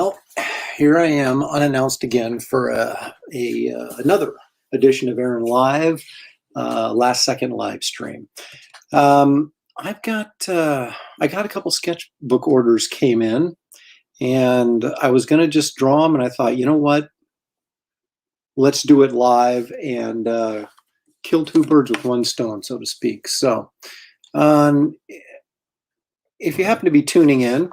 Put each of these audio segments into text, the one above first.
Well, here I am unannounced again for another edition of Aaron Live, last second live stream. I got a couple sketchbook orders came in, and I was going to just draw them, and I thought, you know what? Let's do it live and kill two birds with one stone, so to speak. So, if you happen to be tuning in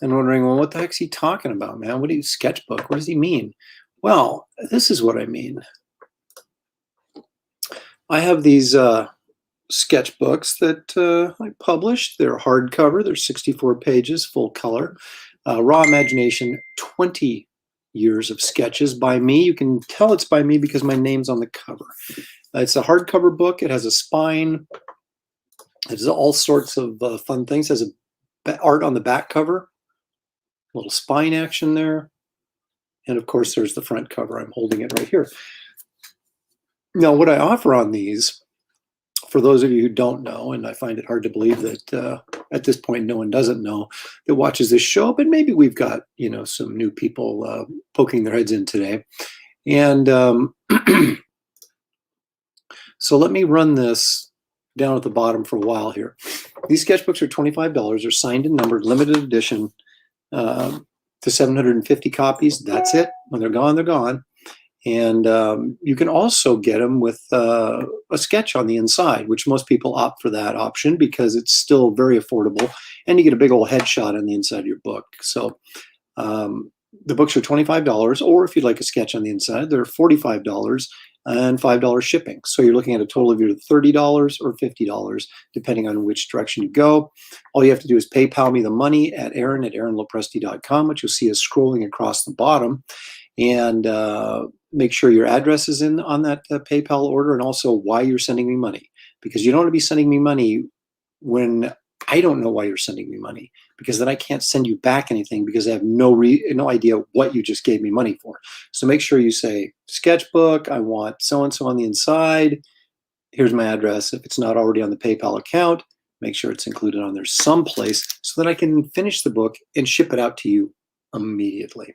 and wondering, well, what the heck's he talking about, man? What do you sketchbook? What does he mean? Well, this is what I mean. I have these sketchbooks that I published. They're hardcover. They're 64 pages, full color. Raw Imagination, 20 years of sketches by me. You can tell it's by me because my name's on the cover. It's a hardcover book. It has a spine. It has all sorts of fun things. It has art on the back cover. A little spine action there. And of course, there's the front cover. I'm holding it right here. Now, what I offer on these, for those of you who don't know, and I find it hard to believe that at this point no one doesn't know that watches this show, but maybe we've got, you know, some new people poking their heads in today. And so let me run this down at the bottom for a while here. These sketchbooks are $25. They're signed and numbered, limited edition, to 750 copies. That's it. When they're gone, they're gone. And you can also get them with a sketch on the inside, which most people opt for that option because it's still very affordable, and you get a big old headshot on the inside of your book. So the books are $25, or if you'd like a sketch on the inside, they're $45 and $5 shipping. So you're looking at a total of either $30 or $50, depending on which direction you go. All you have to do is PayPal me the money at aaron@aaronlopresti.com, which you'll see is scrolling across the bottom. And make sure your address is in on that PayPal order, and also why you're sending me money. Because you don't want to be sending me money when I don't know why you're sending me money, because then I can't send you back anything because I have no idea what you just gave me money for. So make sure you say, sketchbook, I want so-and-so on the inside. Here's my address. If it's not already on the PayPal account, make sure it's included on there someplace so that I can finish the book and ship it out to you immediately.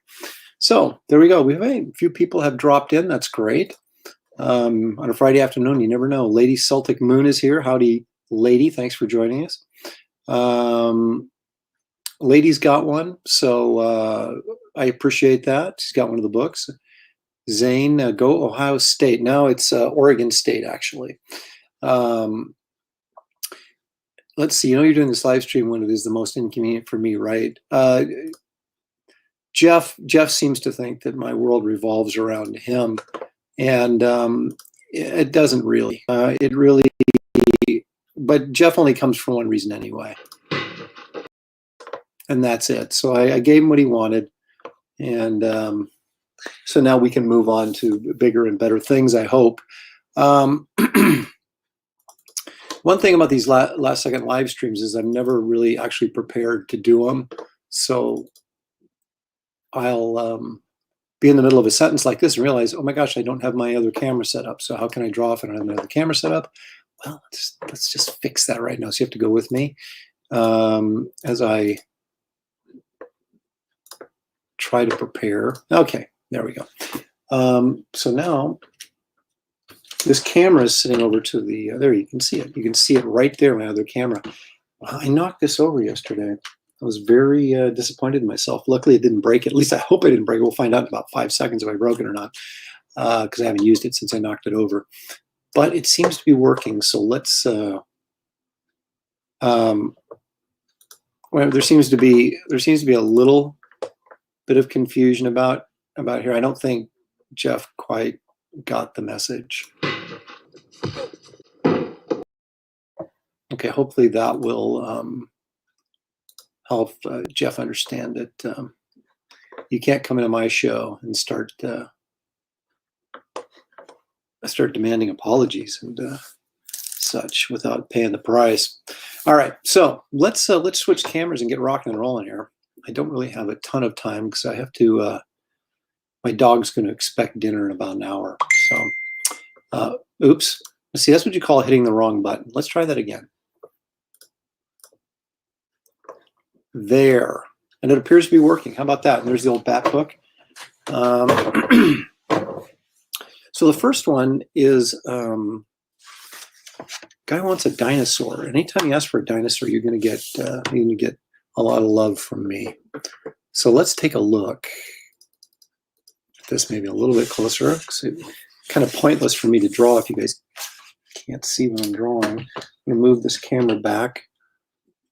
So there we go. We have a few people have dropped in. That's great. On a Friday afternoon, you never know. Lady Celtic Moon is here. Howdy, lady. Thanks for joining us. Lady's got one, so I appreciate that. She's got one of the books. Zane, go Ohio State. No, it's Oregon State, actually. Let's see. You know you're doing this live stream when it is the most inconvenient for me, right? Jeff seems to think that my world revolves around him, and it doesn't really. But Jeff only comes for one reason anyway, and that's it. So I gave him what he wanted, and so now we can move on to bigger and better things, I hope. One thing about these last second live streams is I'm never really actually prepared to do them, so I'll be in the middle of a sentence like this and realize, oh my gosh, I don't have my other camera set up. So how can I draw if I don't have my other camera set up? Well, let's just fix that right now. So you have to go with me as I try to prepare. Okay, there we go. So now this camera is sitting over to the, there you can see it. You can see it right there, my other camera. I knocked this over yesterday. I was very disappointed in myself. Luckily, it didn't break. At least I hope I didn't break it. We'll find out in about 5 seconds if I broke it or not, because I haven't used it since I knocked it over. But it seems to be working. So let's. Well, there seems to be a little bit of confusion about here. I don't think Jeff quite got the message. Okay, hopefully that will help Jeff understand that you can't come into my show and start demanding apologies and such without paying the price. All right, so let's switch cameras and get rocking and rolling here. I don't really have a ton of time because I have to. My dog's going to expect dinner in about an hour. So, oops. See, that's what you call hitting the wrong button. Let's try that again. There. And it appears to be working. How about that? And there's the old bat book. So the first one is guy wants a dinosaur. Anytime you ask for a dinosaur, you're going to get a lot of love from me. So let's take a look at this maybe a little bit closer. It's kind of pointless for me to draw if you guys can't see what I'm drawing. I'm going to move this camera back,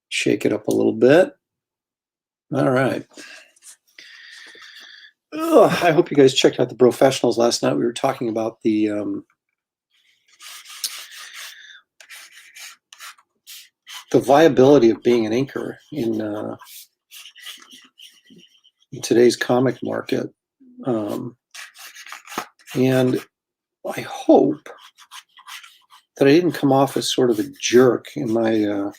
shake it up a little bit. All right. I hope you guys checked out the Professionals last night. We were talking about the viability of being an inker in today's comic market. And I hope that I didn't come off as sort of a jerk in my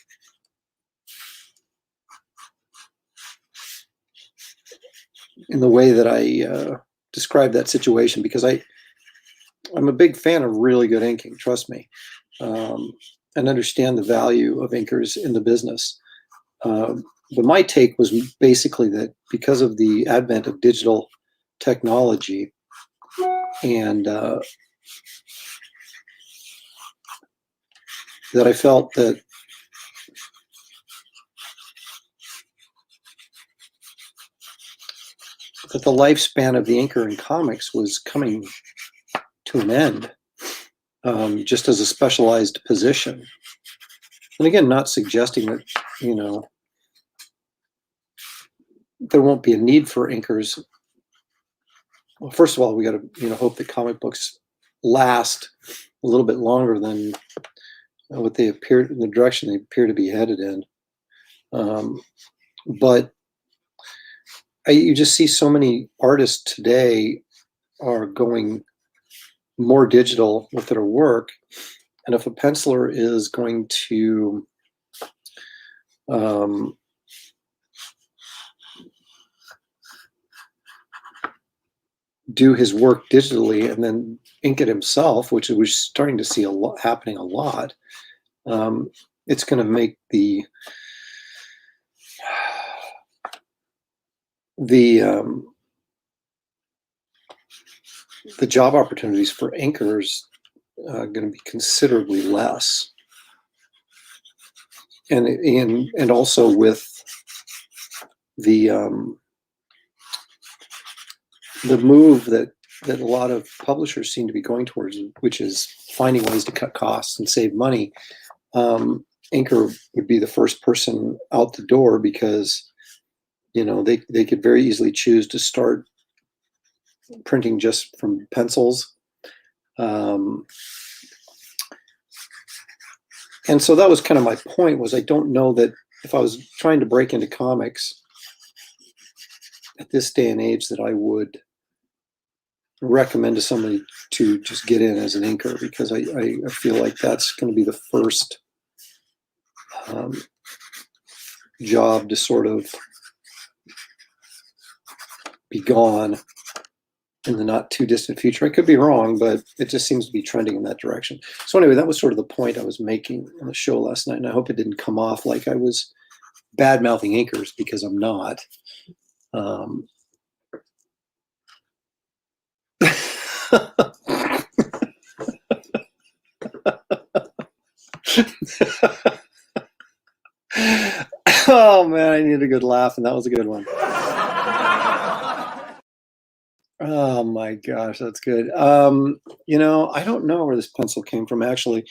in the way that I described that situation, because I'm a big fan of really good inking, trust me, and understand the value of inkers in the business. But my take was basically that because of the advent of digital technology and that I felt that the lifespan of the inker in comics was coming to an end, just as a specialized position. And again, not suggesting that, you know, there won't be a need for inkers. Well, first of all, we got to, you know, hope that comic books last a little bit longer than what they appear in the direction they appear to be headed in. But you just see so many artists today are going more digital with their work, and if a penciler is going to do his work digitally and then ink it himself, which we're starting to see happening a lot, it's going to make the job opportunities for inkers going to be considerably less, and also with the move that a lot of publishers seem to be going towards, which is finding ways to cut costs and save money. Inker would be the first person out the door, because, you know, they could very easily choose to start printing just from pencils. And so that was kind of my point, was I don't know that if I was trying to break into comics at this day and age that I would recommend to somebody to just get in as an inker, because I feel like that's going to be the first job to sort of be gone in the not too distant future. I could be wrong, but it just seems to be trending in that direction. So anyway, that was sort of the point I was making on the show last night, and I hope it didn't come off like I was bad-mouthing inkers, because I'm not. Oh man, I need a good laugh, and that was a good one. Oh my gosh, that's good. You know, I don't know where this pencil came from, actually.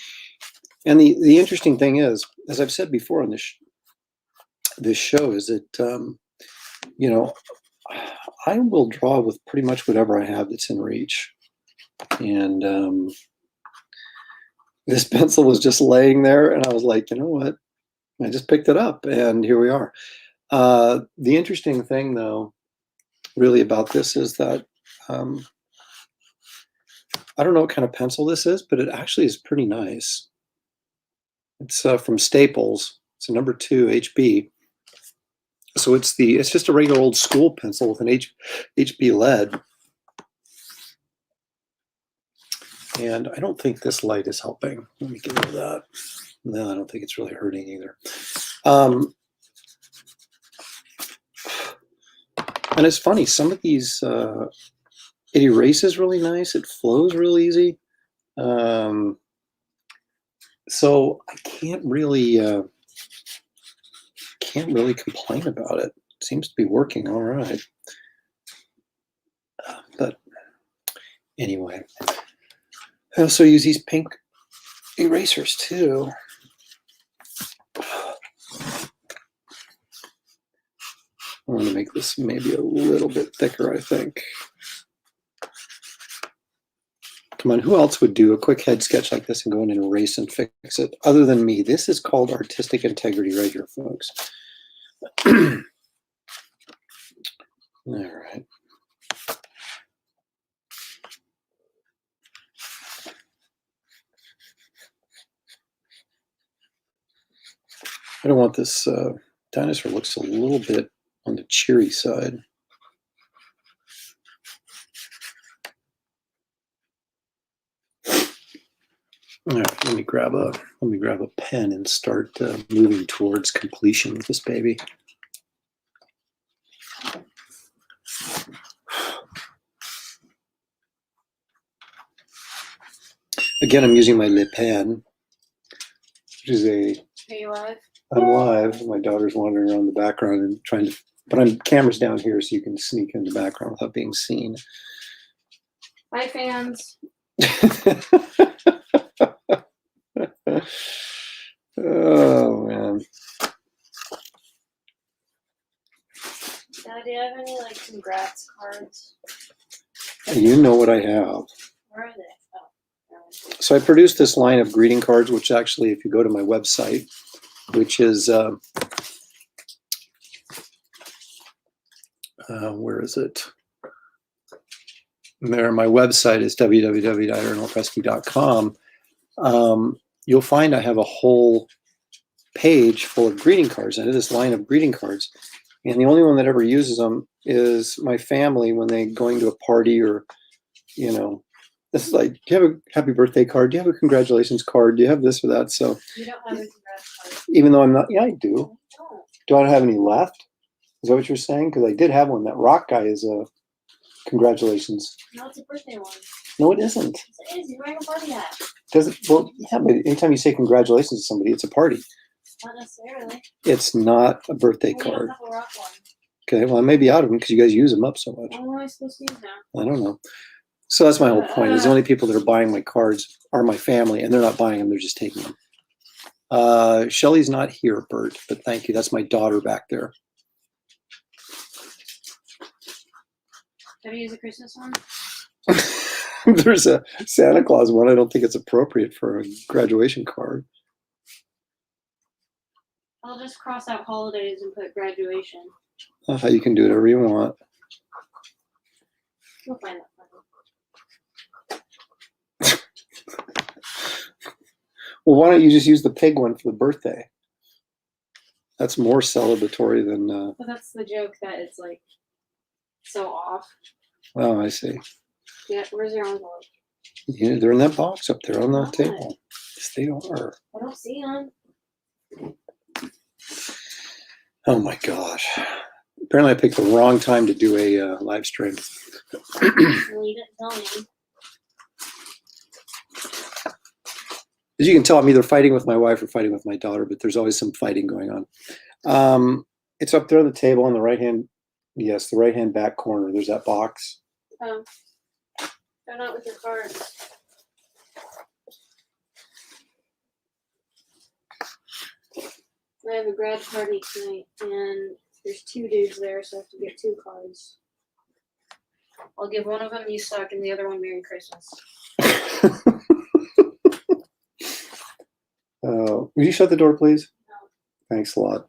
And the interesting thing is, as I've said before on this show, is that you know, I will draw with pretty much whatever I have that's in reach. And this pencil was just laying there, and I was like, you know what? I just picked it up, and here we are. The interesting thing, though, really about this is that I don't know what kind of pencil this is, but it actually is pretty nice. It's from Staples. It's a number 2 HB. So it's just a regular old school pencil with an HB lead. And I don't think this light is helping. Let me get rid of that. No, I don't think it's really hurting either. And it's funny, some of these, it erases really nice. It flows real easy. So I can't really complain about it. It seems to be working all right. But anyway, I also use these pink erasers too. I want to make this maybe a little bit thicker, I think. Come on, who else would do a quick head sketch like this and go in and erase and fix it other than me? This is called artistic integrity right here, folks. All right. I don't want this dinosaur looks a little bit on the cheery side. All right, let me grab a pen and start moving towards completion with this baby. Again, I'm using my Le Pen, which is a. Are you live? I'm live. My daughter's wandering around the background and trying to, but I'm camera's down here so you can sneak in the background without being seen. Hi, fans. Oh man. Dad, do you have any like congrats cards? You know what I have. Where are they? Oh. So I produced this line of greeting cards, which actually, if you go to my website, which is, where is it? There, my website is www.lopresti.com. You'll find I have a whole page full of greeting cards. I did this line of greeting cards. And the only one that ever uses them is my family when they're going to a party or, you know, this is like, do you have a happy birthday card? Do you have a congratulations card? Do you have this or that? So You don't have a congrats card. even though I'm not, yeah, I do. No. Do I have any left? Is that what you're saying? Because I did have one. That rock guy is a congratulations. No, it's a birthday one. No, it isn't. Yes, it is. You're wearing a party hat. Does it? Well, yeah, but anytime you say congratulations to somebody, it's a party. Not necessarily. It's not a birthday We don't card. have a rock one. Okay, well, I may be out of them because you guys use them up so much. How am I supposed to use that? I don't know. So that's my whole point. Is the only people that are buying my cards are my family, and they're not buying them; they're just taking them. Shelly's not here, Bert, but thank you. That's my daughter back there. Have you used a Christmas one? There's a Santa Claus one. I don't think it's appropriate for a graduation card. I'll just cross out holidays and put graduation. That's how you can do whatever you want. You'll find that funny. Well, why don't you just use the pig one for the birthday? That's more celebratory than. But that's the joke that it's like so off. Oh, I see. Yeah, where's your envelope? Yeah, they're in that box up there on the What? table. Yes, they are. I don't see them. Oh my gosh. Apparently I picked the wrong time to do a live stream. Well, you didn't tell me. As you can tell, I'm either fighting with my wife or fighting with my daughter, but there's always some fighting going on. It's up there on the table on the right hand. Yes, the right hand back corner. There's that box. Oh. They're not with your cards. I have a grad party tonight, and there's 2 dudes there, so I have to get 2 cards. I'll give one of them "You Suck" and the other one "Merry Christmas." Would you shut the door, please? No. Thanks a lot.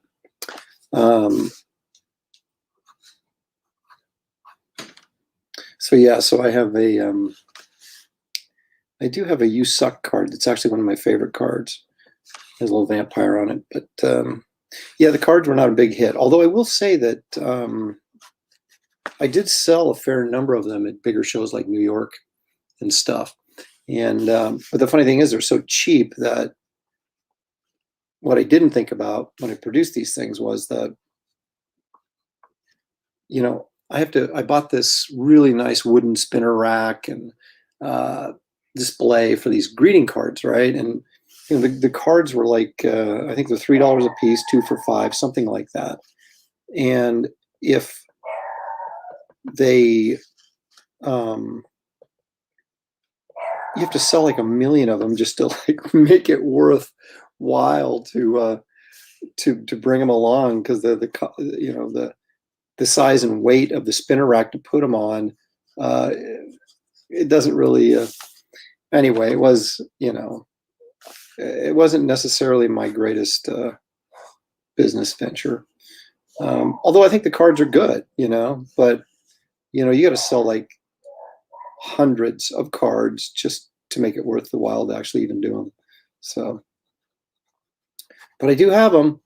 So yeah, so I have a, I do have a "You Suck" card. It's actually one of my favorite cards. There's a little vampire on it, but yeah, the cards were not a big hit. Although I will say that I did sell a fair number of them at bigger shows like New York and stuff. And but the funny thing is, they're so cheap that what I didn't think about when I produced these things was that, you know, I bought this really nice wooden spinner rack and display for these greeting cards, right? And you know, the cards were like, I think they're $3 a piece, 2 for $5, something like that. And if they, you have to sell like 1 million of them just to like make it worthwhile to bring them along, because you know, the size and weight of the spinner rack to put them on, it doesn't really. Anyway, it was, you know, it wasn't necessarily my greatest business venture. Although I think the cards are good, you know, but you know, you got to sell like hundreds of cards just to make it worth the while to actually even do them. So, but I do have them.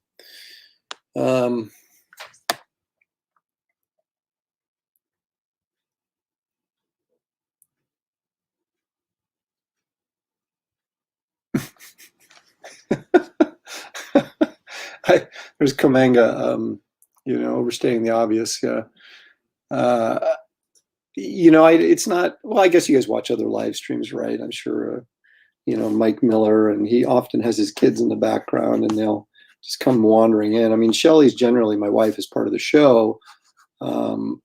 There's Kamanga, you know, overstating the obvious. Yeah. You know, it's not, well, I guess you guys watch other live streams, right? I'm sure, you know, Mike Miller, and he often has his kids in the background and they'll just come wandering in. I mean, Shelly's generally, my wife, is part of the show on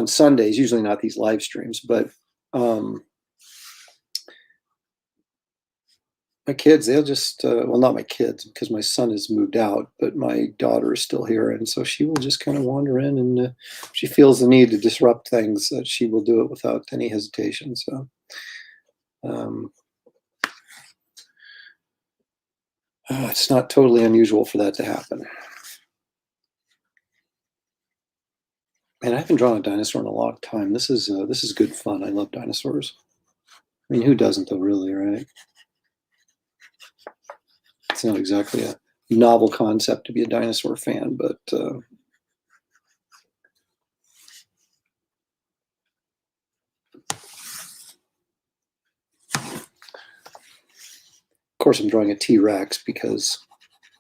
Sundays, usually not these live streams, but my kids, they'll just, well, not my kids, because my son has moved out, but my daughter is still here. And so she will just kind of wander in, and if she feels the need to disrupt things, she will do it without any hesitation. So, it's not totally unusual for that to happen. And I haven't drawn a dinosaur in a long time. This is good fun. I love dinosaurs. I mean, who doesn't though, really, right? It's not exactly a novel concept to be a dinosaur fan, but of course I'm drawing a T-Rex because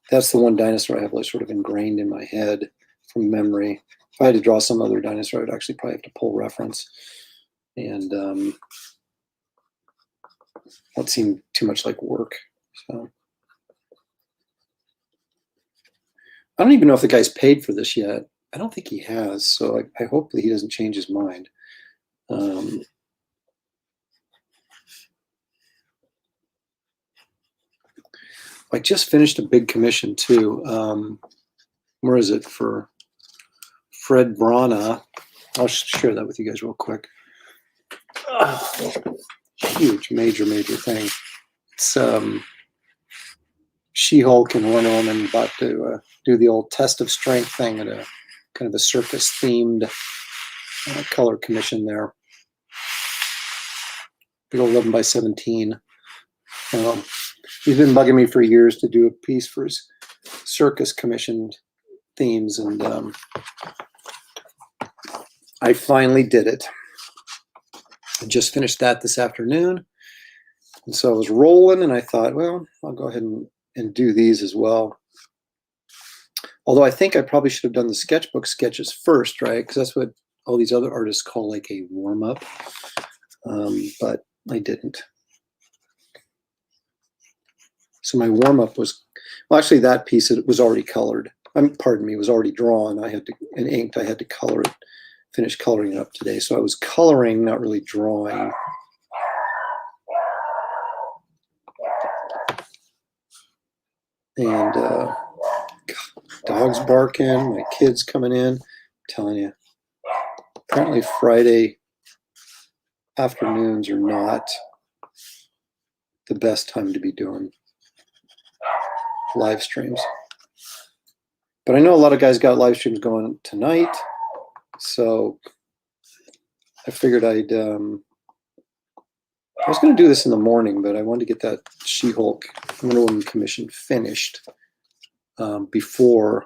that's the one dinosaur I have like sort of ingrained in my head from memory. If I had to draw some other dinosaur, I'd actually probably have to pull reference, and that seemed too much like work. So I don't even know if the guy's paid for this yet. I don't think he has, so I hope that he doesn't change his mind. I just finished a big commission too. Where is it? For Fred Brana. I'll share that with you guys real quick. Huge, major thing. It's She-Hulk and Wonder Woman about to do the old test of strength thing at a kind of a circus-themed color commission there. Big old 11 by 17. He's been bugging me for years to do a piece for his circus commissioned themes, and I finally did it. I just finished that this afternoon, and so I was rolling, and I thought, well, I'll go ahead and do these as well. Although I think I probably should have done the sketchbook sketches first, right? Because that's what all these other artists call like a warm-up, but I didn't. So my warm-up was, well, actually that piece, it was already colored. Pardon me, was already drawn. I had to, and inked. I had to color it, finish coloring it up today. So I was coloring, not really drawing. And dogs barking, my kids coming in. I'm telling you, apparently Friday afternoons are not the best time to be doing live streams. But I know a lot of guys got live streams going tonight, so I figured I was going to do this in the morning, but I wanted to get that She-Hulk Wonder Woman commission finished before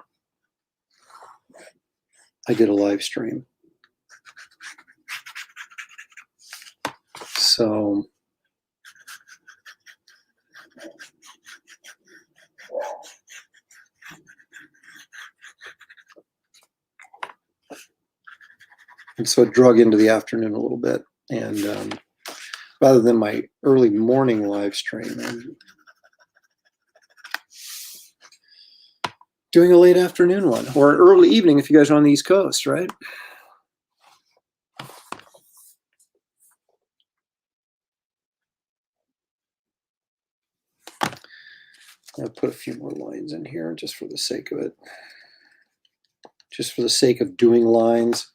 I did a live stream. So And so it drug into the afternoon a little bit. And rather than my early morning live stream, I'm doing a late afternoon one, or an early evening if you guys are on the East Coast, right? I'll put a few more lines in here just for the sake of it. Just for the sake of doing lines.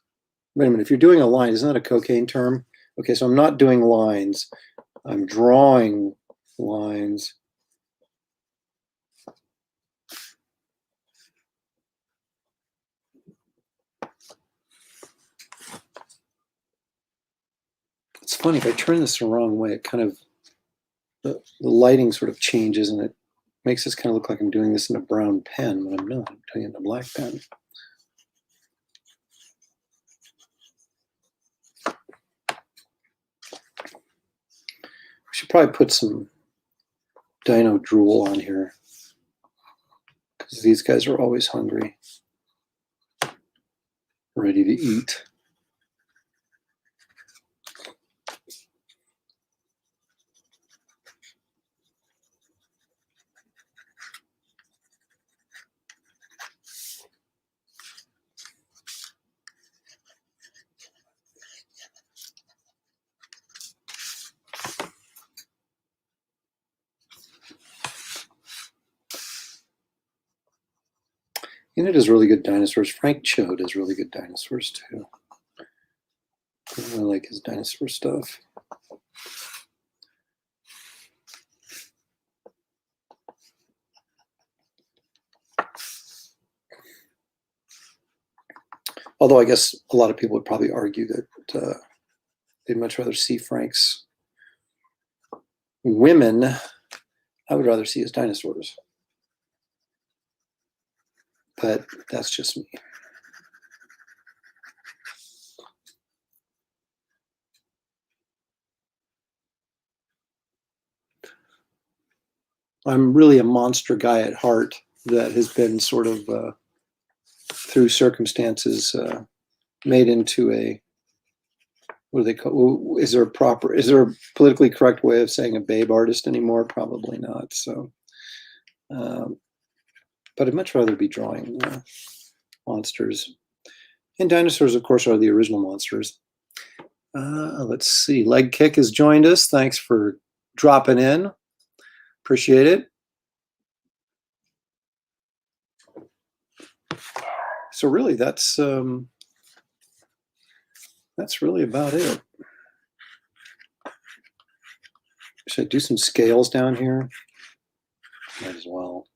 Wait a minute, if you're doing a line, isn't that a cocaine term? Okay, so I'm not doing lines. I'm drawing lines. It's funny, if I turn this the wrong way, it kind of, the lighting sort of changes and it makes this kind of look like I'm doing this in a brown pen, but I'm not. I'm doing it in a black pen. We should probably put some dino drool on here because these guys are always hungry, ready to eat. And it is really good dinosaurs. Frank Cho does really good dinosaurs too. I really like his dinosaur stuff. Although I guess a lot of people would probably argue that they'd much rather see Frank's women. I would rather see his dinosaurs. But that's just me. I'm really a monster guy at heart that has been sort of, through circumstances, made into a, what do they call, is there a politically correct way of saying a babe artist anymore? Probably not. So, but I'd much rather be drawing monsters. And dinosaurs, of course, are the original monsters. Let's see. Leg Kick has joined us. Thanks for dropping in. Appreciate it. So really, that's really about it. Should I do some scales down here? Might as well.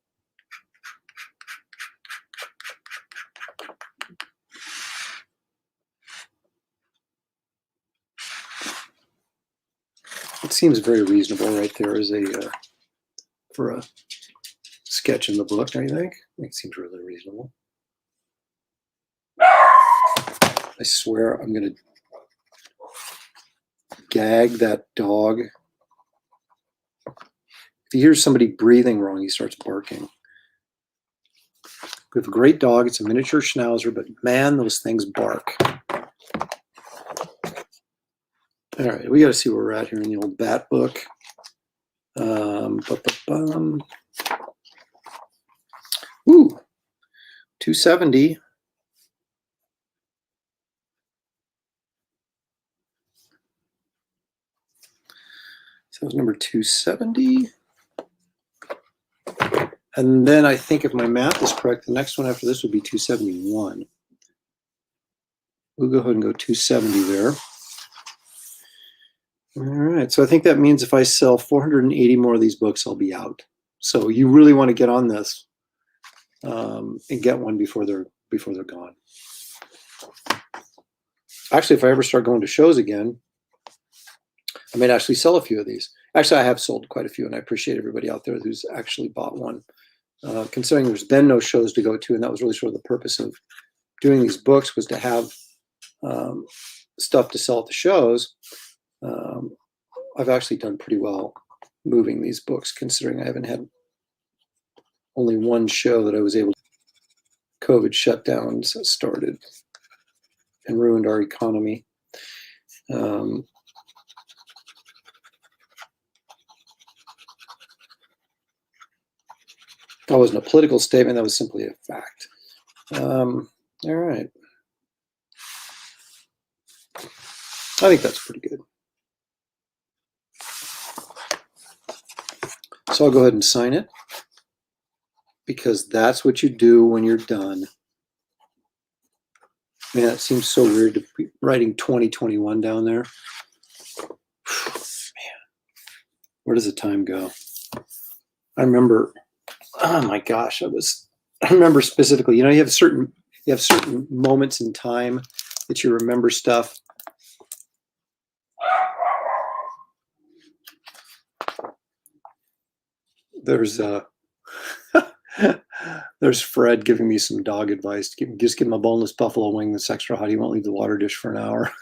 It seems very reasonable right there as a for a sketch in the book, don't you think? It seems really reasonable. I swear I'm going to gag that dog. If he hears somebody breathing wrong, he starts barking. We have a great dog. It's a miniature schnauzer, but man, those things bark. All right, we got to see where we're at here in the old bat book. Ooh, 270. So that was number 270. And then I think if my math is correct, the next one after this would be 271. We'll go ahead and go 270 there. All right, so I think that means if I sell 480 more of these books, I'll be out. So you really want to get on this and get one before they're gone. Actually, if I ever start going to shows again, I might actually sell a few of these. Actually, I have sold quite a few, and I appreciate everybody out there who's actually bought one. Considering there's been no shows to go to, and that was really sort of the purpose of doing these books, was to have stuff to sell at the shows. I've actually done pretty well moving these books, considering I haven't had only one show that I was able to. COVID shutdowns started and ruined our economy. That wasn't a political statement. That was simply a fact. All right. I think that's pretty good. So I'll go ahead and sign it, because that's what you do when you're done. Man, it seems so weird to be writing 2021 down there. Man, where does the time go? I remember, oh my gosh, I remember specifically, you know, you have certain moments in time that you remember stuff. There's Fred giving me some dog advice. Just give him a boneless buffalo wing that's extra hot. He won't leave the water dish for an hour.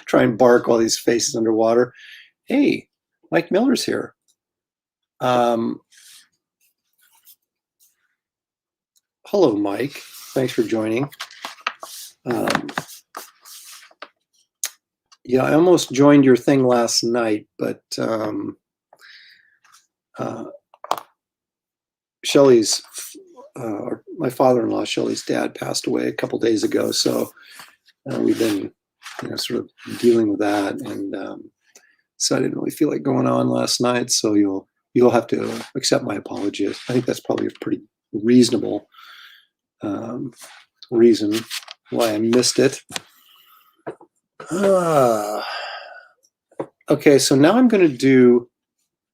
Try and bark while he's faces underwater. Hey, Mike Miller's here. Hello, Mike. Thanks for joining. Yeah, I almost joined your thing last night, but Shelley's, my father-in-law, Shelley's dad, passed away a couple days ago. So we've been, sort of dealing with that, and so I didn't really feel like going on last night. So you'll have to accept my apology. I think that's probably a pretty reasonable reason why I missed it. Okay, so now I'm going to do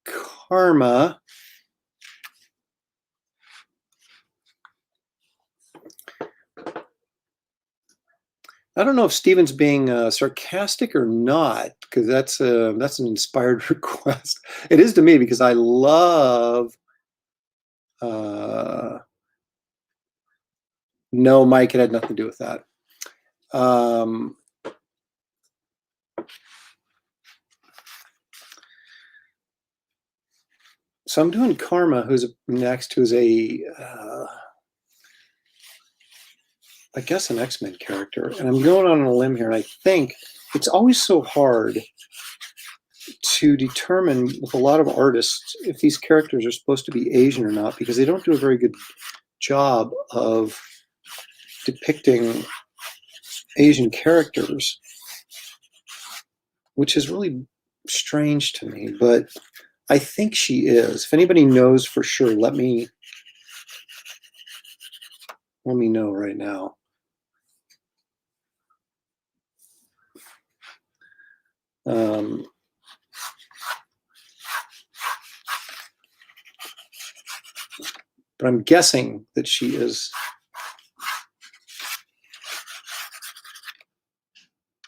karma. I don't know if Steven's being sarcastic or not, because that's an inspired request. It is to me, because I love. No, Mike, it had nothing to do with that. So I'm doing Karma, who's next, who's a, I guess, an X-Men character. And I'm going on a limb here, and I think it's always so hard to determine with a lot of artists if these characters are supposed to be Asian or not, because they don't do a very good job of depicting Asian characters, which is really strange to me, but I think she is. If anybody knows for sure, let me know right now. But I'm guessing that she is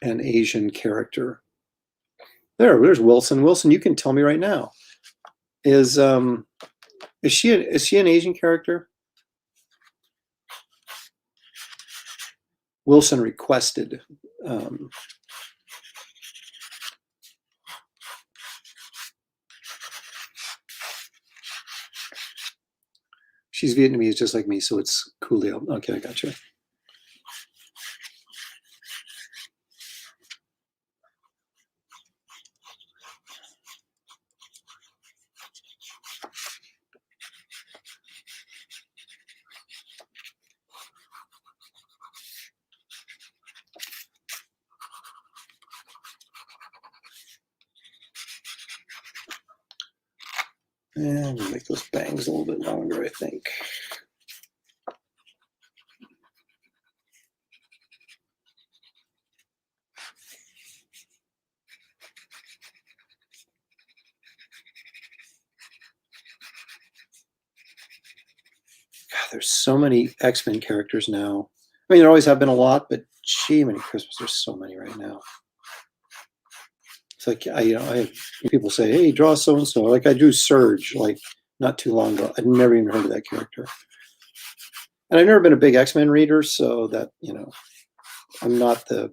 an Asian character. There's Wilson. Wilson, you can tell me right now. Is she an Asian character? Wilson requested. She's Vietnamese, just like me, so it's Coolio. Okay, I got you. And we'll make those bangs a little bit longer, I think. God, there's so many X-Men characters now. I mean, there always have been a lot, but gee, many Christmas, there's so many right now. It's like, I have people say, hey, draw so-and-so. Like I drew Surge, like not too long ago. I'd never even heard of that character. And I've never been a big X-Men reader, so that, I'm not the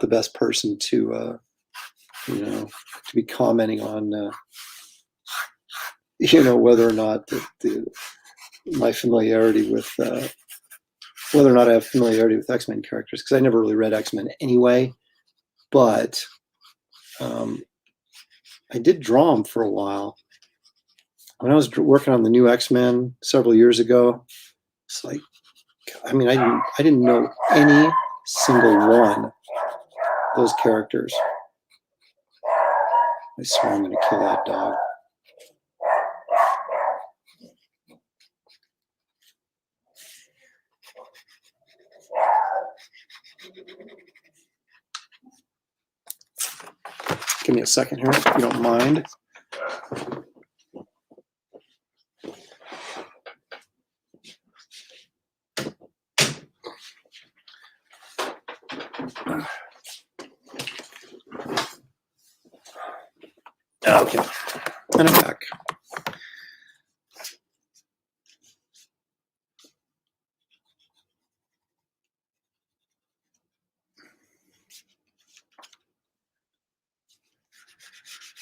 best person to, to be commenting on, whether or not my familiarity with whether or not I have familiarity with X-Men characters, because I never really read X-Men anyway. But I did draw them for a while. When I was working on the new X-Men several years ago, it's like, I mean, I didn't know any single one of those characters. I swear I'm going to kill that dog. Give me a second here, if you don't mind. Okay, and I'm back.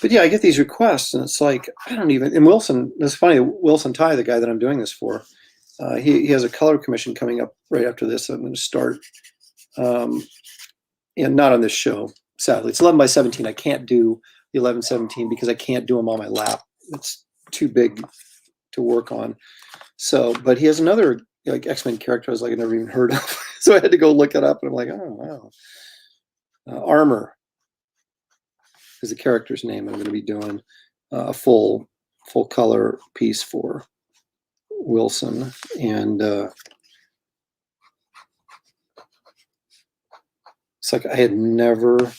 But yeah, I get these requests, and it's like, I don't even, and Wilson, it's funny, Wilson Ty, the guy that I'm doing this for, he has a color commission coming up right after this that I'm going to start. And not on this show, sadly. It's 11 by 17. I can't do the 11/17 because I can't do them on my lap. It's too big to work on. So, but he has another like X-Men character I was like I never even heard of. So I had to go look it up, and I'm like, oh wow. Armor is the character's name. I'm going to be doing a full color piece for Wilson, and it's like I had never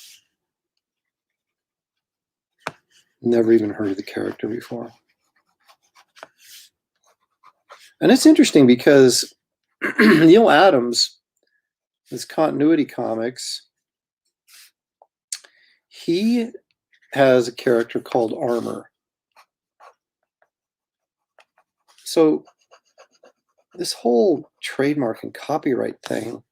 even heard of the character before. And it's interesting because Neil Adams, his Continuity Comics, he has a character called Armor. So this whole trademark and copyright thing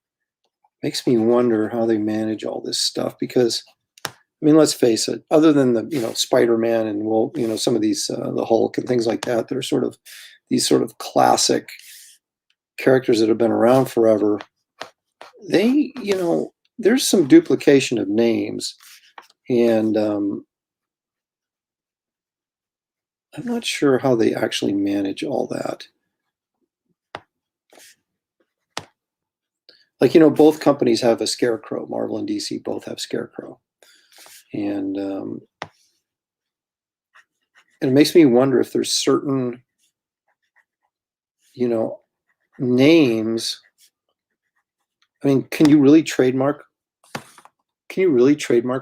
makes me wonder how they manage all this stuff, because I mean, let's face it, other than the Spider-Man and some of these the Hulk and things like that are sort of these sort of classic characters that have been around forever, they there's some duplication of names, and I'm not sure how they actually manage all that. Like, both companies have a Scarecrow. Marvel and DC both have Scarecrow. And it makes me wonder if there's certain, names. I mean, can you really trademark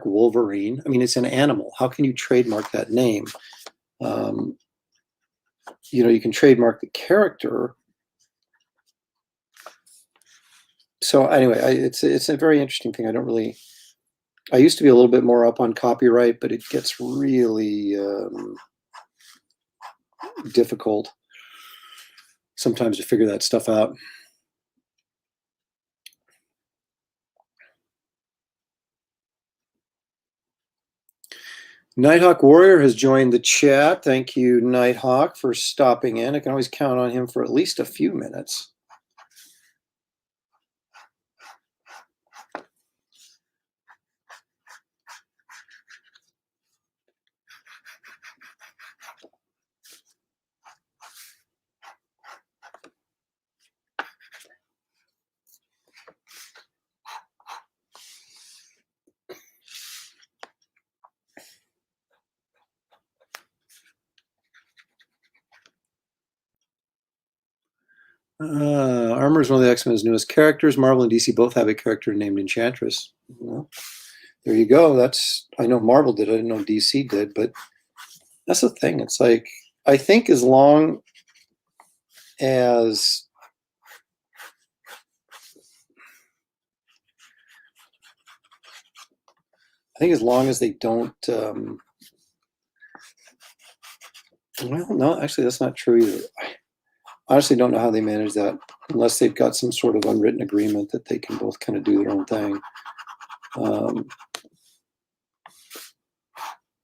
Wolverine? I mean, it's an animal. How can you trademark that name? You can trademark the character. So anyway, it's a very interesting thing. I used to be a little bit more up on copyright, but it gets really difficult sometimes to figure that stuff out. Nighthawk Warrior has joined the chat. Thank you, Nighthawk, for stopping in. I can always count on him for at least a few minutes. Armor is one of the X-Men's newest characters. Marvel and DC both have a character named Enchantress. Well, there you go. I know Marvel did. I didn't know DC did, but that's the thing. It's like, I think as long as they don't well, no, actually that's not true either. I honestly don't know how they manage that, unless they've got some sort of unwritten agreement that they can both kind of do their own thing.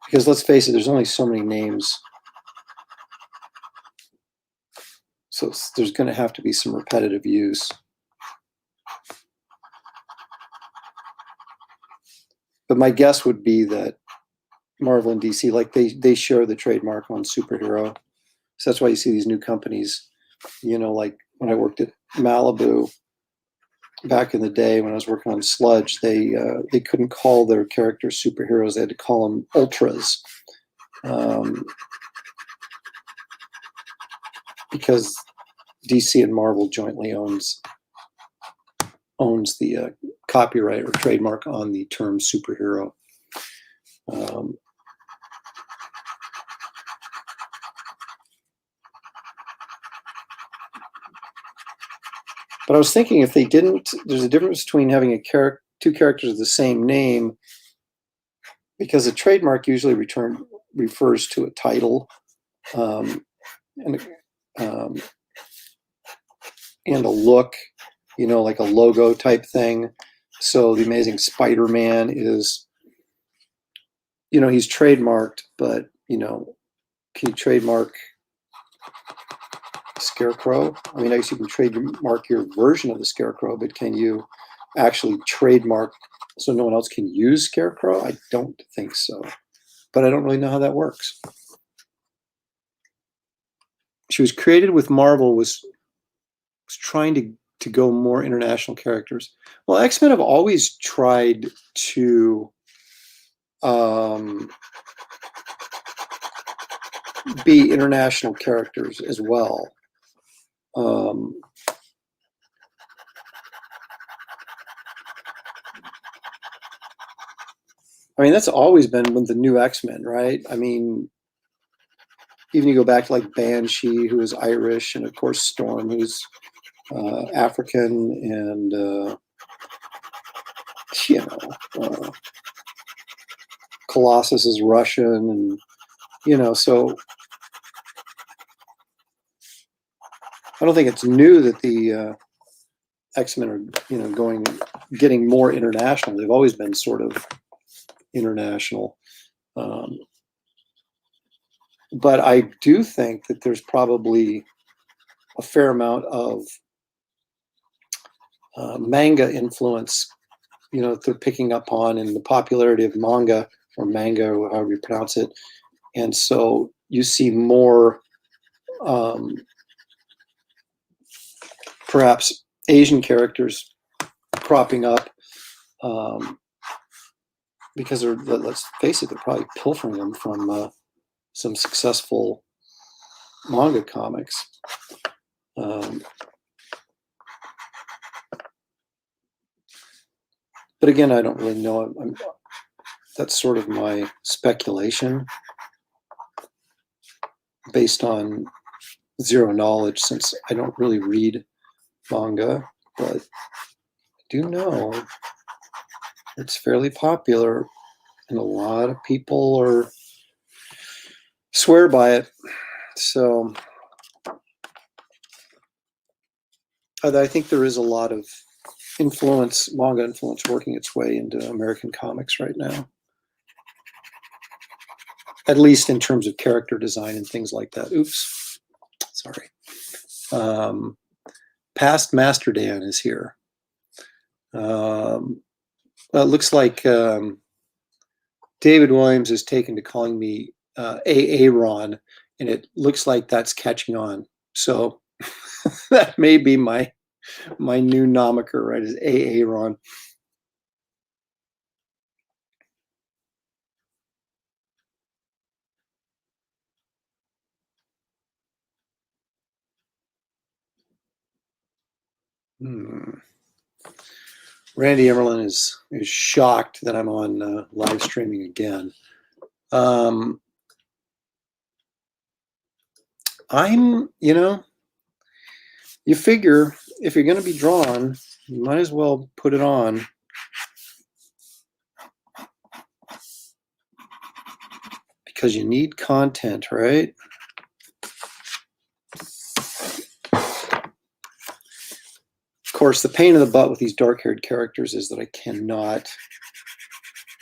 Because let's face it, there's only so many names. So there's going to have to be some repetitive use. but my guess would be that Marvel and DC, like they share the trademark on superhero. So that's why you see these new companies, you know, like when I worked at Malibu back in the day when I was working on Sludge, they couldn't call their characters superheroes. They had to call them ultras. Because DC and Marvel jointly owns the copyright or trademark on the term superhero. But I was thinking if they didn't, there's a difference between having two characters of the same name, because a trademark usually refers to a title and a look, you know, like a logo type thing. So the Amazing Spider-Man is, you know, he's trademarked, but, you know, can you trademark Scarecrow? I mean, I guess you can trademark your version of the Scarecrow, but can you actually trademark so no one else can use Scarecrow? I don't think so, but I don't really know how that works. She was created with Marvel, was trying to go more international characters. Well, X-Men have always tried to be international characters as well. I mean, that's always been with the new X-Men, right? I mean, even you go back to like Banshee, who is Irish, and of course Storm, who's African, and you know, Colossus is Russian, and you know, so I don't think it's new that the X-Men are, you know, getting more international. They've always been sort of international. But I do think that there's probably a fair amount of manga influence, you know, that they're picking up on in the popularity of manga or manga, or however you pronounce it. And so you see more perhaps Asian characters cropping up because they're, let's face it, they're probably pilfering them from some successful manga comics. But again, I don't really know. That's sort of my speculation based on zero knowledge, since I don't really read manga, but I do know it's fairly popular and a lot of people swear by it. So I think there is a lot of manga influence working its way into American comics right now. At least in terms of character design and things like that. Oops, sorry. Past Master Dan is here. Well, it looks like David Williams has taken to calling me Aaron, and it looks like that's catching on. So that may be my new nomiker, right? Is Aaron. Randy Emerlin is shocked that I'm on live streaming again. I'm, you know, you figure if you're going to be drawn, you might as well put it on. Because you need content, right? Of course, the pain in the butt with these dark-haired characters is that I cannot,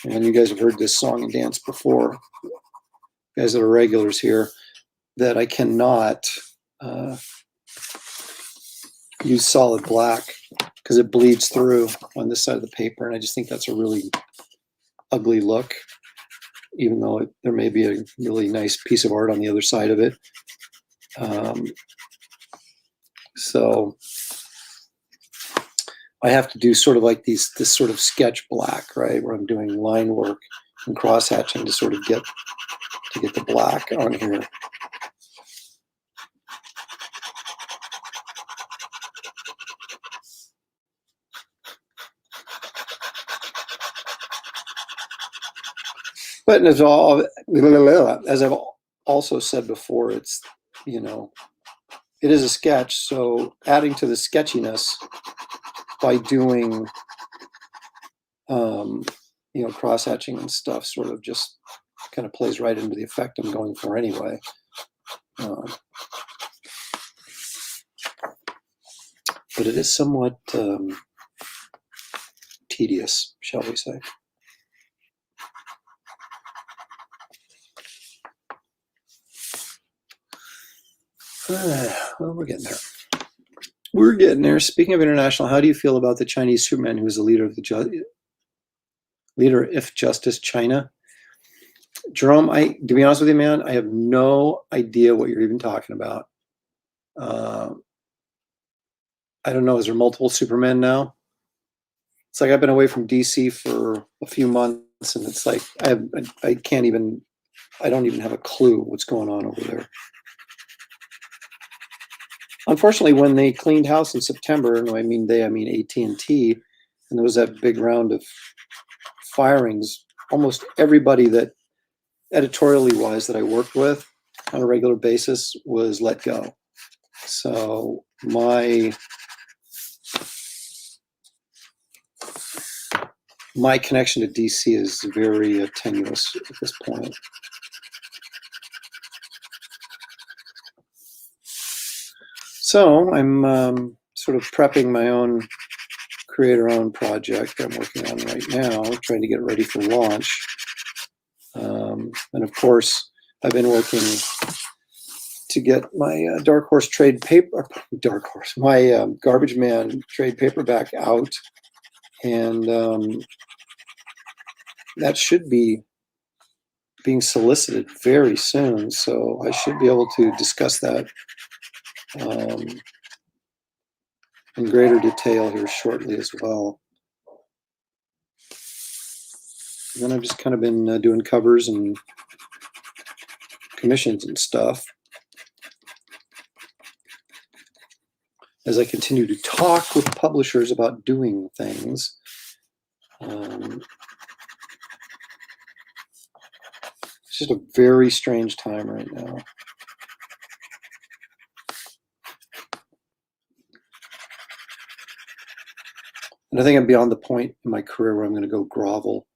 and you guys have heard this song and dance before, you guys that are regulars here, that I cannot use solid black because it bleeds through on this side of the paper, and I just think that's a really ugly look, even though there may be a really nice piece of art on the other side of it. So I have to do sort of like this sort of sketch black, right, where I'm doing line work and cross hatching to sort of get the black on here. But as I've also said before, it's, you know, it is a sketch, so adding to the sketchiness by doing, you know, cross hatching and stuff sort of just kind of plays right into the effect I'm going for anyway. But it is somewhat tedious, shall we say. Well, we're getting there. We're getting there. Speaking of international, how do you feel about the Chinese Superman who is the leader of the leader if Justice China? Jerome, to be honest with you, man, I have no idea what you're even talking about. I don't know. Is there multiple Supermen now? It's like I've been away from DC for a few months, and it's like I don't even have a clue what's going on over there. Unfortunately, when they cleaned house in September, and I mean AT&T, and there was that big round of firings, almost everybody that editorially wise that I worked with on a regular basis was let go. So my connection to DC is very tenuous at this point. So I'm sort of prepping my own creator-owned project I'm working on right now, trying to get ready for launch. And of course, I've been working to get my Dark Horse trade paper, my Garbage Man trade paperback out, and that should be being solicited very soon. So I should be able to discuss that in greater detail here shortly as well. And then I've just kind of been doing covers and commissions and stuff as I continue to talk with publishers about doing things. It's just a very strange time right now. And I think I'm beyond the point in my career where I'm going to go grovel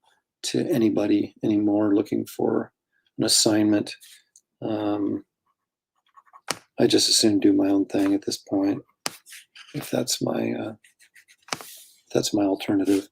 to anybody anymore looking for an assignment. I just as soon do my own thing at this point, if that's my alternative.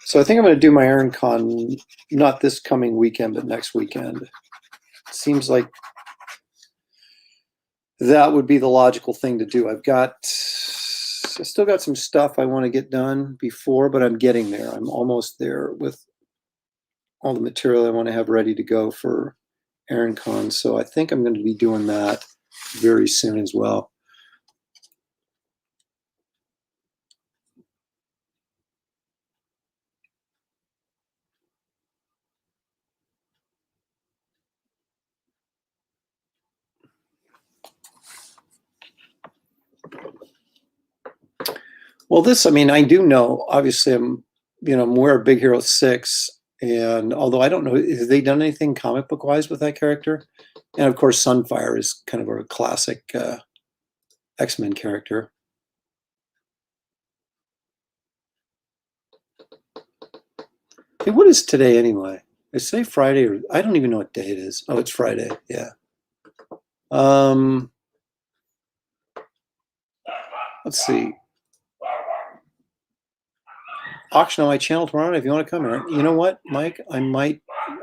So I think I'm going to do my Aaron Con not this coming weekend, but next weekend. It seems like that would be the logical thing to do. I still got some stuff I want to get done before, but I'm getting there. I'm almost there with all the material I want to have ready to go for Aaron Con. So I think I'm going to be doing that very soon as well. Well, this, I mean, I do know, obviously I'm aware of Big Hero 6, and although I don't know, have they done anything comic book wise with that character? And of course, Sunfire is kind of a classic X-Men character. Hey, what is today anyway? I say Friday, or I don't even know what day it is. Oh, it's Friday. Yeah. Let's see. Auction on my channel tomorrow. If you want to come, Aaron. You know what, Mike? I might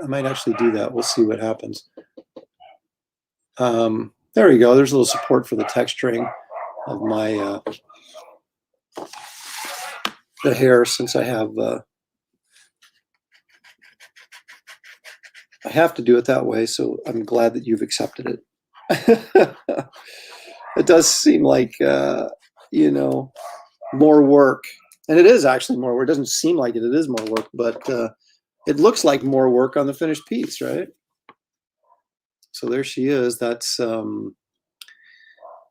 actually do that. We'll see what happens. There we go. There's a little support for the texturing of my the hair, since I have to do it that way. So I'm glad that you've accepted it. It does seem like you know, more work, and it is actually more work. It doesn't seem like it. It is more work, but it looks like more work on the finished piece, right? So there she is. That's what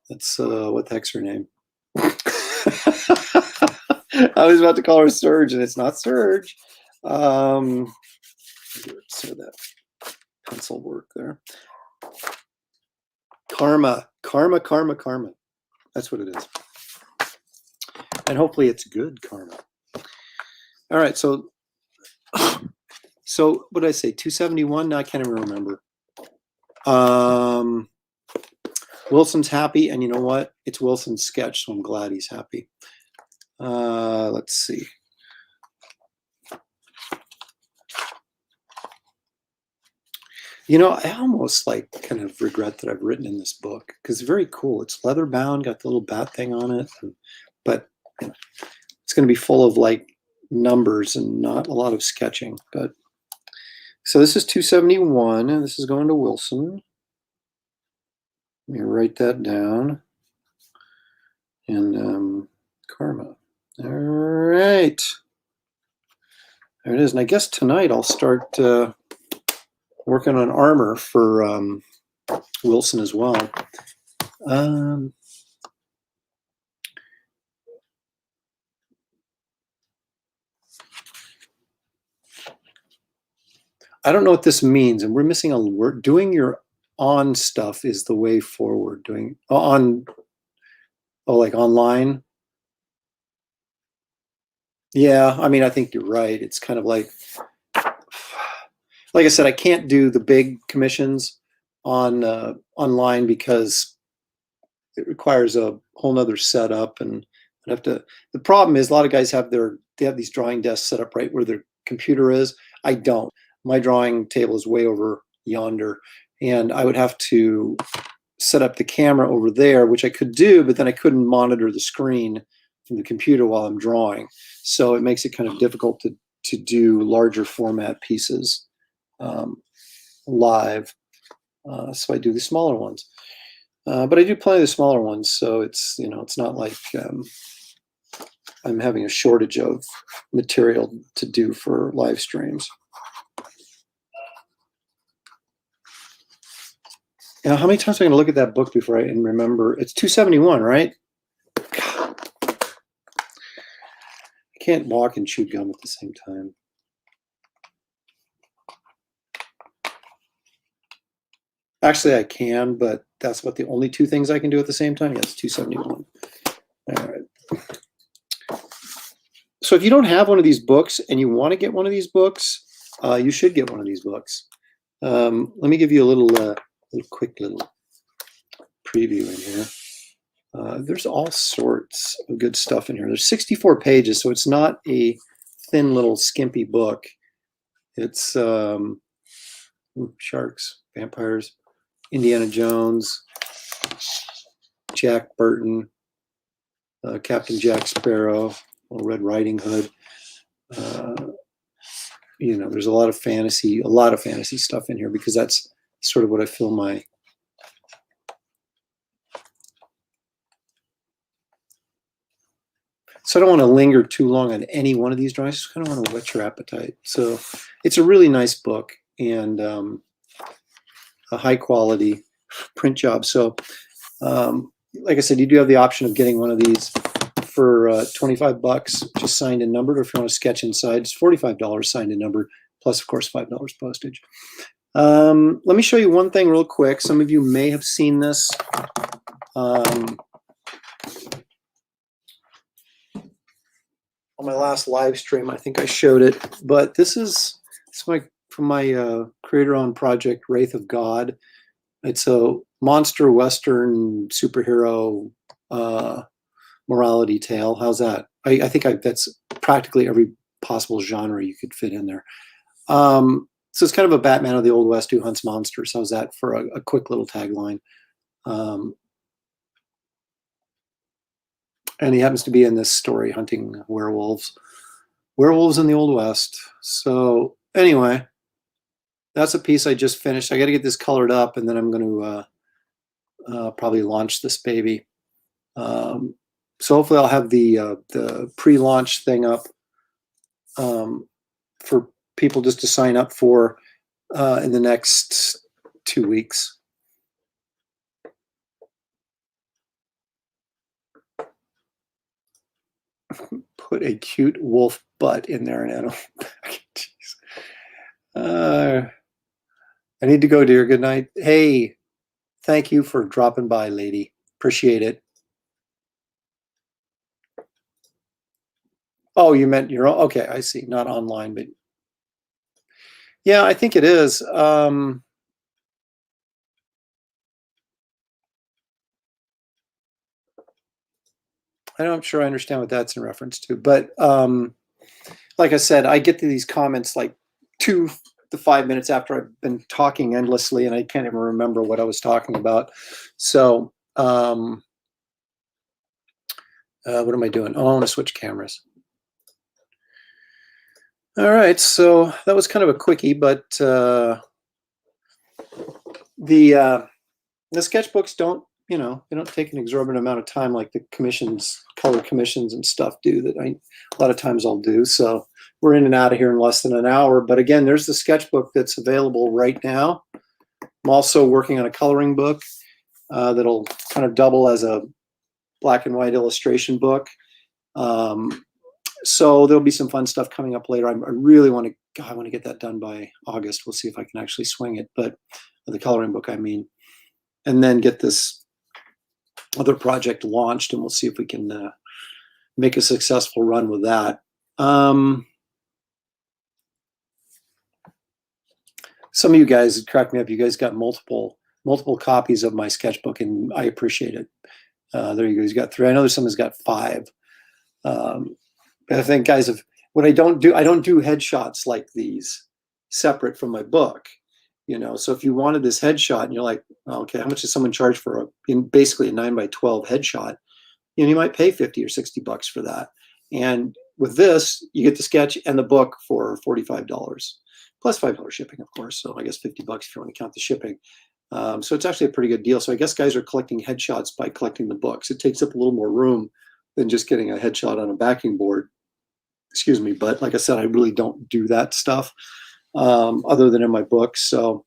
the heck's her name? I was about to call her Surge, and it's not Surge. So that pencil work there. Karma. That's what it is. And hopefully it's good karma. All right, so what did I say? 271? Now I can't even remember. Wilson's happy, and you know what? It's Wilson's sketch, so I'm glad he's happy. Let's see. You know, I almost like kind of regret that I've written in this book, because it's very cool. It's leather bound, got the little bat thing on it, but you know, it's going to be full of like numbers and not a lot of sketching. But so this is 271, and this is going to Wilson. Let me write that down. And karma. All right. There it is. And I guess tonight I'll start working on armor for Wilson as well. I don't know what this means, and we're missing a word. Doing your on stuff is the way forward. Doing on, like online. Yeah, I mean, I think you're right. It's kind of like I said, I can't do the big commissions on online because it requires a whole nother setup, and I'd have to. The problem is a lot of guys have these drawing desks set up right where their computer is. I don't. My drawing table is way over yonder, and I would have to set up the camera over there, which I could do, but then I couldn't monitor the screen from the computer while I'm drawing. So it makes it kind of difficult to do larger format pieces live. So I do the smaller ones. But I do plenty of the smaller ones, so it's, you know, it's not like I'm having a shortage of material to do for live streams. Now, how many times am I going to look at that book before I can remember? It's 271, right? God. I can't walk and chew gum at the same time. Actually, I can, but that's about the only two things I can do at the same time. Yes, 271. All right. So if you don't have one of these books and you want to get one of these books, you should get one of these books. Let me give you a little quick little preview in here. There's all sorts of good stuff in here. There's 64 pages, so it's not a thin little skimpy book. It's sharks, vampires, Indiana Jones, Jack Burton, Captain Jack Sparrow, Red Riding Hood. You know, there's a lot of fantasy stuff in here, because that's sort of what I feel my so I don't want to linger too long on any one of these drawings. I just kind of want to whet your appetite. So it's a really nice book, and a high quality print job. So like I said, you do have the option of getting one of these for 25 bucks, just signed and numbered, or if you want to sketch inside, it's $45 signed and numbered, plus of course $5 postage. Let me show you one thing real quick. Some of you may have seen this. On my last live stream, I think I showed it, but this is my from my creator-owned project, Wraith of God. It's a monster Western superhero morality tale. How's that? I think that's practically every possible genre you could fit in there. So it's kind of a Batman of the Old West who hunts monsters. How's that for a quick little tagline? And he happens to be in this story hunting werewolves in the Old West. So anyway, that's a piece I just finished. I got to get this colored up, and then I'm going to probably launch this baby. So hopefully I'll have the pre-launch thing up for people just to sign up for in the next 2 weeks. Put a cute wolf butt in there and animal. I need to go, dear. Good night. Hey, thank you for dropping by, lady. Appreciate it. Oh, you meant your own? Okay, I see. Not online, but yeah, I think it is. I'm not sure I understand what that's in reference to, but like I said, I get to these comments like 2 to 5 minutes after I've been talking endlessly, and I can't even remember what I was talking about. So what am I doing? Oh, I want to switch cameras. All right, so that was kind of a quickie, but the sketchbooks don't, they don't take an exorbitant amount of time like the commissions, color commissions and stuff do that a lot of times I'll do. So we're in and out of here in less than an hour. But again, there's the sketchbook that's available right now. I'm also working on a coloring book that'll kind of double as a black and white illustration book. So there'll be some fun stuff coming up later. I really want to get that done by August. We'll see if I can actually swing it, but the coloring book, I mean, and then get this other project launched, and we'll see if we can make a successful run with that. Some of you guys cracked me up. You guys got multiple copies of my sketchbook, and I appreciate it. There you go. He's got 3. I know there's someone's got 5. I think, guys, what I don't do headshots like these separate from my book. So if you wanted this headshot and you're like, oh, okay, how much does someone charge for basically a 9x12 headshot? You might pay $50 or $60 for that. And with this, you get the sketch and the book for $45 plus $5 shipping, of course. So I guess $50 if you want to count the shipping. So it's actually a pretty good deal. So I guess guys are collecting headshots by collecting the books. It takes up a little more room than just getting a headshot on a backing board. Excuse me, but like I said, I really don't do that stuff other than in my books. So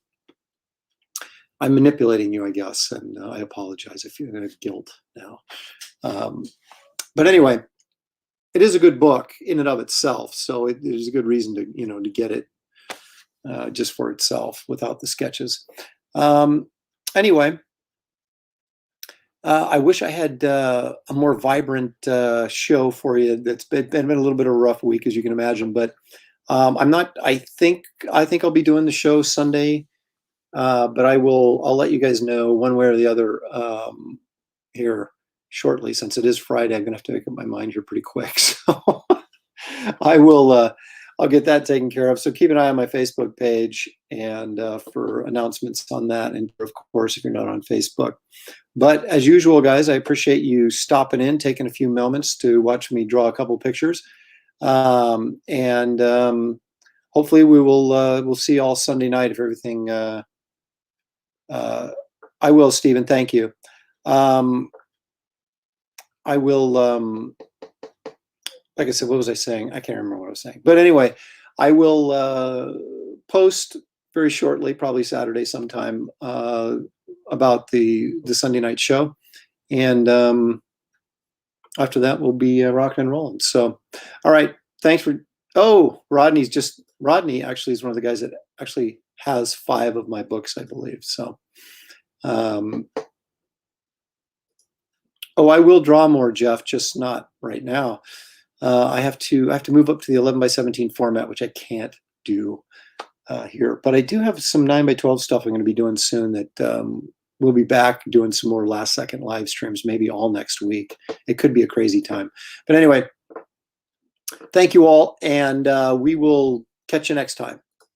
I'm manipulating you, I guess, and I apologize if you're in guilt now. But anyway, it is a good book in and of itself. So there's a good reason to to get it just for itself without the sketches. Anyway. I wish I had a more vibrant show for you. That's been a little bit of a rough week, as you can imagine. But I'm not. I think I'll be doing the show Sunday, but I'll let you guys know one way or the other here shortly. Since it is Friday, I'm gonna have to make up my mind here pretty quick. So I will. I'll get that taken care of. So keep an eye on my Facebook page and for announcements on that. And of course, if you're not on Facebook. But as usual, guys, I appreciate you stopping in, taking a few moments to watch me draw a couple pictures. And hopefully we'll see you all Sunday night if everything. I will, Stephen. Thank you. I will. Like I said, what was I saying? I can't remember what I was saying. But anyway, I will post very shortly, probably Saturday sometime, about the Sunday night show. And after that, we'll be rocking and rolling. So, all right. Thanks for... Oh, Rodney actually is one of the guys that actually has 5 of my books, I believe. So, oh, I will draw more, Jeff, just not right now. I have to move up to the 11x17 format, which I can't do. here. But I do have some 9x12 stuff I'm going to be doing soon that we'll be back doing some more last second live streams, maybe all next week. It could be a crazy time. But anyway, thank you all, and we will catch you next time.